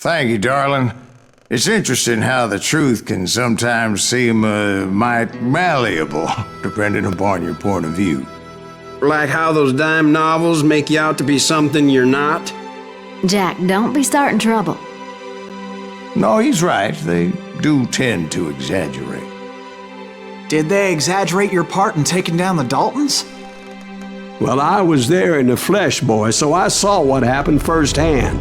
Thank you, darling. It's interesting how the truth can sometimes seem might malleable, depending upon your point of view. Like how those dime novels make you out to be something you're not? Jack, don't be starting trouble. No, he's right. They do tend to exaggerate. Did they exaggerate your part in taking down the Daltons? Well, I was there in the flesh, boy, so I saw what happened firsthand.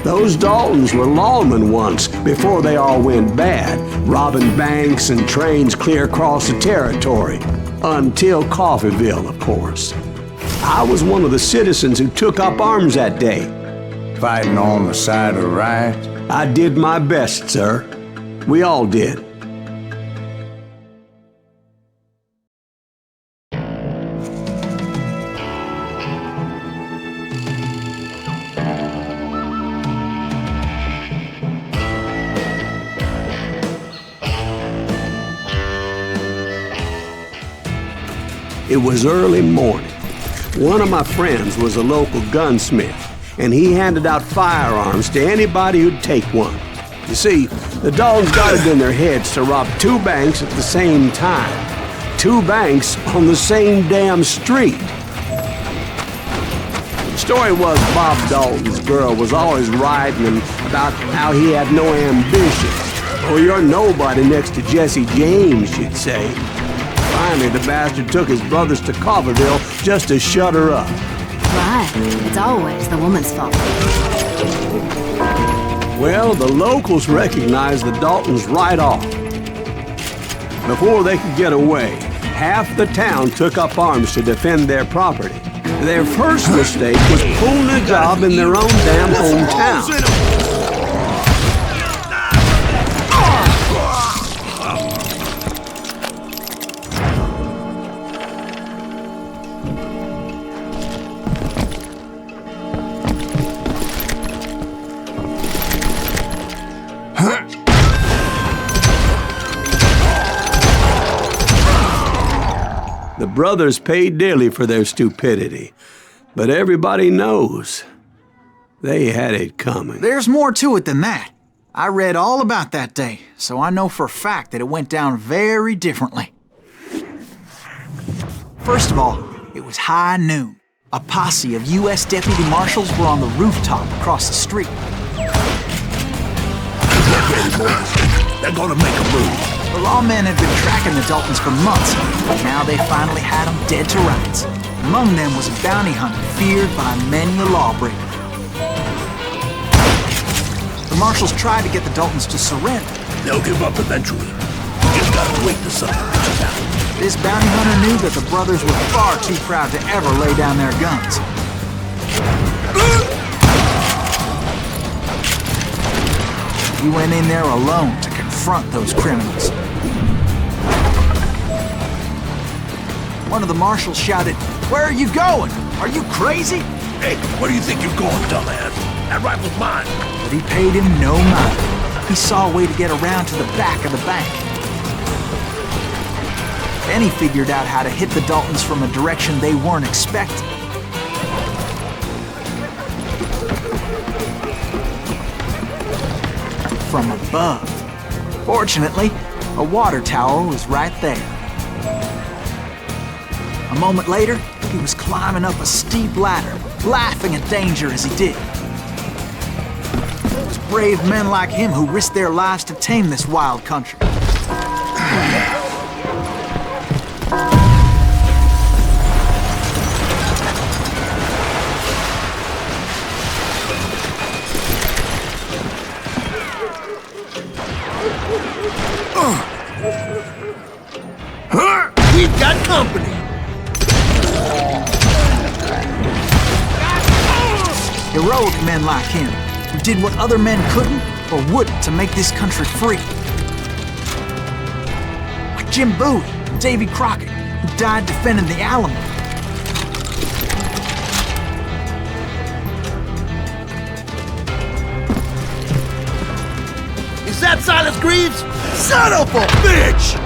Those Daltons were lawmen once, before they all went bad, robbing banks and trains clear across the territory. Until Coffeeville, of course. I was one of the citizens who took up arms that day. Fighting on the side of right? I did my best, sir. We all did. It was early morning. One of my friends was a local gunsmith, and he handed out firearms to anybody who'd take one. You see, the Daltons got it in their heads to rob 2 banks at the same time. 2 banks on the same damn street. The story was Bob Dalton's girl was always writing him about how he had no ambition. Oh, you're nobody next to Jesse James, she'd say. Finally, the bastard took his brothers to Coffeeville just to shut her up. Right. It's always the woman's fault. Well, the locals recognized the Daltons right off. Before they could get away, half the town took up arms to defend their property. Their first mistake was pulling a job in their own damn hometown. The brothers paid dearly for their stupidity, but everybody knows they had it coming. There's more to it than that. I read all about that day, so I know for a fact that it went down very differently. First of all, it was high noon. A posse of U.S. deputy marshals were on the rooftop across the street. Get ready, boys. They're gonna make a move. The lawmen had been tracking the Daltons for months, but now they finally had them dead to rights. Among them was a bounty hunter feared by many a lawbreaker. The marshals tried to get the Daltons to surrender. They'll give up eventually. Just gotta wait the sun reaches out. This bounty hunter knew that the brothers were far too proud to ever lay down their guns. He went in there alone to confront those criminals. One of the marshals shouted, "Where are you going? Are you crazy?" Hey, where do you think you're going, dumbass? That rifle's mine. But he paid him no mind. He saw a way to get around to the back of the bank. Then he figured out how to hit the Daltons from a direction they weren't expecting. From above. Fortunately, a water tower was right there. A moment later, he was climbing up a steep ladder, laughing at danger as he did. It was brave men like him who risked their lives to tame this wild country. We've got company. Heroic men like him, who did what other men couldn't or wouldn't to make this country free. Like Jim Bowie and Davy Crockett, who died defending the Alamo. Is that Silas Greaves? Son of a bitch!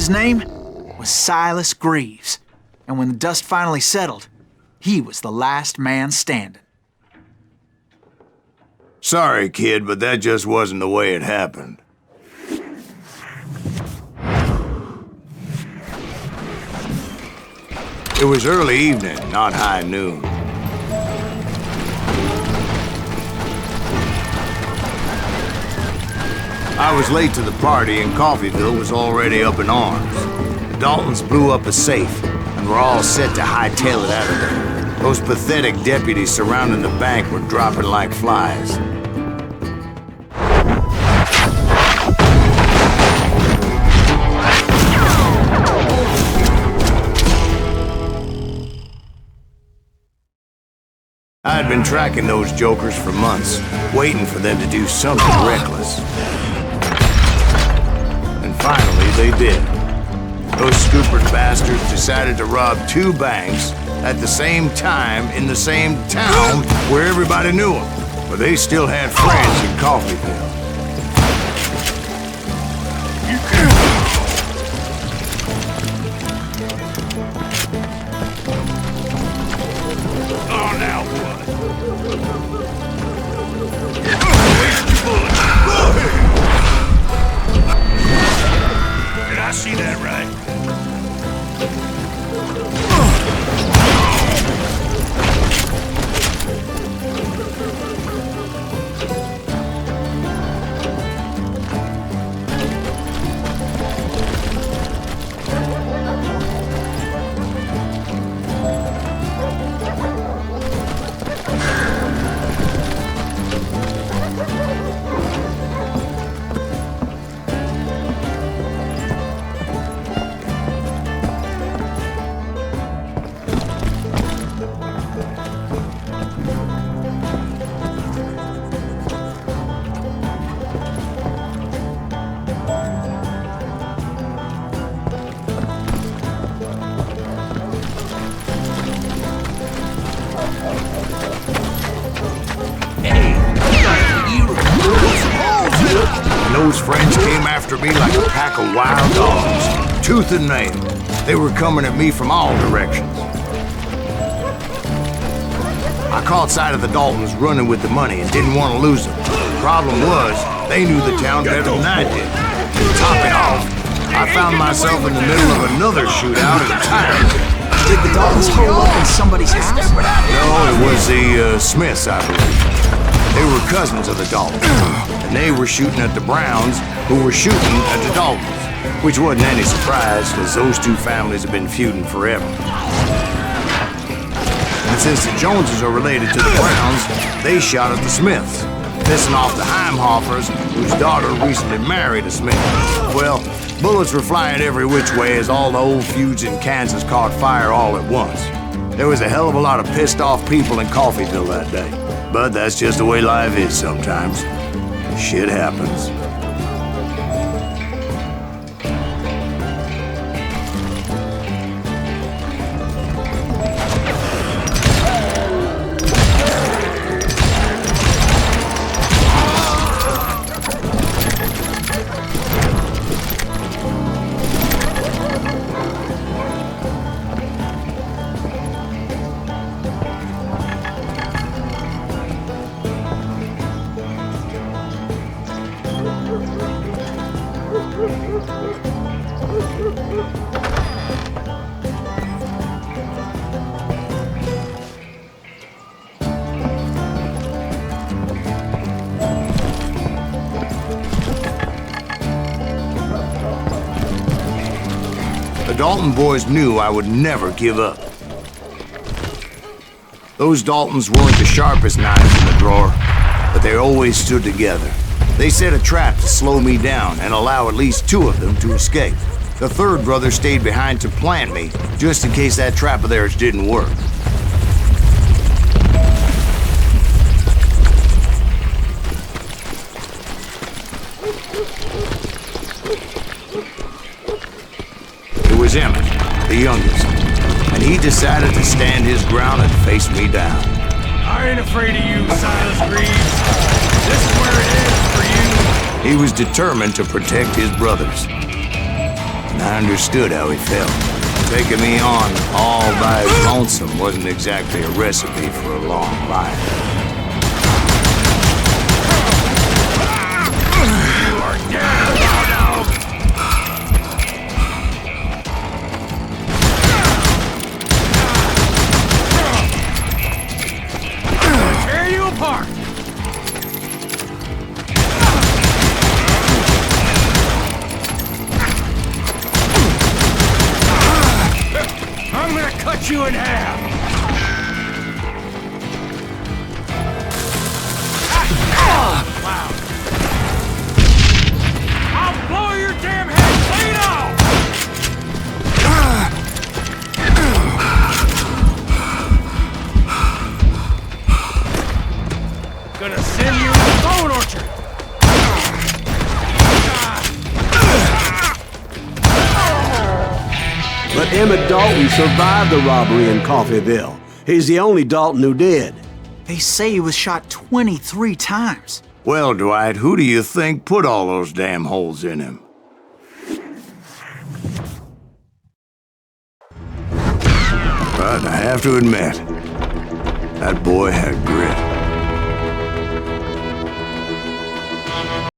His name was Silas Greaves, and when the dust finally settled, he was the last man standing. Sorry, kid, but that just wasn't the way it happened. It was early evening, not high noon. I was late to the party and Coffeyville was already up in arms. The Daltons blew up a safe and were all set to hightail it out of there. Those pathetic deputies surrounding the bank were dropping like flies. I had been tracking those jokers for months, waiting for them to do something reckless. And finally, they did. Those stupid bastards decided to rob 2 banks at the same time in the same town where everybody knew them. But they still had friends in Coffeyville. Oh, now what? Did I see that right? Those friends came after me like a pack of wild dogs, tooth and nail. They were coming at me from all directions. I caught sight of the Daltons running with the money and didn't want to lose them. The problem was, they knew the town better than I did. To top it off, I found myself in the middle of another shootout entirely. Did the Daltons hole up in somebody's house? No, it was the Smiths, I believe. They were cousins of the Daltons, and they were shooting at the Browns, who were shooting at the Daltons, which wasn't any surprise, because those 2 families have been feuding forever. And since the Joneses are related to the Browns, they shot at the Smiths, pissing off the Heimhoffers, whose daughter recently married a Smith. Well, bullets were flying every which way as all the old feuds in Kansas caught fire all at once. There was a hell of a lot of pissed off people in Coffeyville that day. But that's just the way life is sometimes. Shit happens. The Dalton boys knew I would never give up. Those Daltons weren't the sharpest knives in the drawer, but they always stood together. They set a trap to slow me down and allow at least 2 of them to escape. The 3rd brother stayed behind to plant me, just in case that trap of theirs didn't work. It was Emmett, the youngest, and he decided to stand his ground and face me down. I ain't afraid of you, Silas Greaves. This is where it ends for you. He was determined to protect his brothers. I understood how he felt. Taking me on all by his lonesome wasn't exactly a recipe for a long life. Tear you apart! I'm gonna cut you in half! Wow! I'll blow your damn head clean off! Gonna send you to the bone orchard! But Emmett Dalton survived the robbery in Coffeyville. He's the only Dalton who did. They say he was shot 23 times. Well, Dwight, who do you think put all those damn holes in him? But I have to admit, that boy had grit.